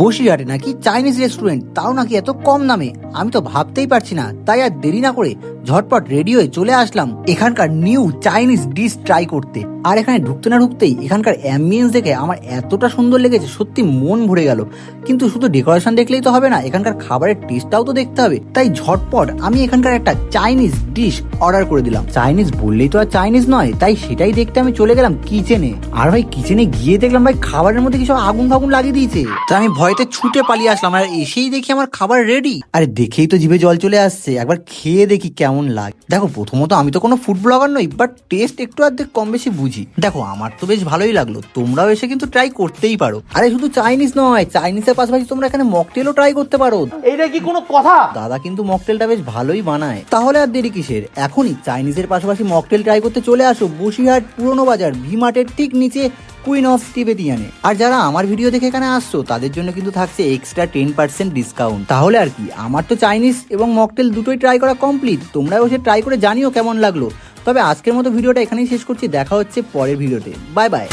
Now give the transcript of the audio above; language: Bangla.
বসিরহাটে নাকি চাইনিজ রেস্টুরেন্ট, তাও নাকি এত কম দামে। আমি তো ভাবতেই পারছি না, তাই আর দেরি না করে ঝটপট রেডি হয়ে চলে আসলাম এখানকার নিউ চাইনিজ ডিশ ট্রাই করতে। আর এখানে ঢুকতে না ঢুকতেই এখানকার অ্যাম্বিয়েন্স দেখে আমার এতটা সুন্দর লেগেছে, সত্যি মন ভরে গেল। কিন্তু শুধু ডেকোরেশন দেখলেই তো হবে না, এখানকার খাবারের টেস্টটাও তো দেখতে হবে। তাই ঝটপট আমি এখানকার একটা চাইনিজ ডিশ অর্ডার করে দিলাম। চাইনিজ বললেই তো আর চাইনিজ নয়, তাই সেটাই দেখতে আমি চলে গেলাম কিচেনে। আর ভাই কিচেনে গিয়ে দেখলাম ভাই খাবারের মধ্যে কিছু আগুন ফাগুন লাগিয়ে দিয়েছে। তো আমি ভয়তে ছুটে পালিয়ে আসলাম, আর এসেই দেখি আমার খাবার রেডি। আরে দেখেই তো জিভে জল চলে আসছে, একবার খেয়ে দেখি কেমন লাগে। দেখো প্রথমত আমি তো কোনো ফুড ব্লগার নই, বাট টেস্ট একটু আধটু কম বেশি বুঝি। দেখো আমার তো বেশ ভালোই লাগলো, তোমরাও এসে কিন্তু ট্রাই করতেই পারো। আরে শুধু চাইনিজ নয়, চাইনিজের পাশাপাশি তোমরা এখানে মকটেলও ট্রাই করতে পারো। এইটা কি কোনো কথা? দাদা কিন্তু মকটেলটা বেশ ভালোই বানায়। তাহলে আর দেরি কিসের, এখনই চাইনিজের পাশাপাশি মকটেল ট্রাই করতে চলে আসো বসিরহাট পুরনো বাজার ভি মার্টের ঠিক নিচে কুইন অফ তিবেতিয়ানে। আর যারা আমার ভিডিও দেখে এখানে আসছো তাদের জন্য কিন্তু থাকছে এক্সট্রা 10% ডিসকাউন্ট। তাহলে আর কি, আমার তো চাইনিজ এবং মকটেল দুটোই ট্রাই করা কমপ্লিট। তোমরাও এসে ট্রাই করে জানিও কেমন লাগলো। তবে আজকের মতো ভিডিওটা এখানেই শেষ করছি, দেখা হচ্ছে পরের ভিডিওতে। Bye bye.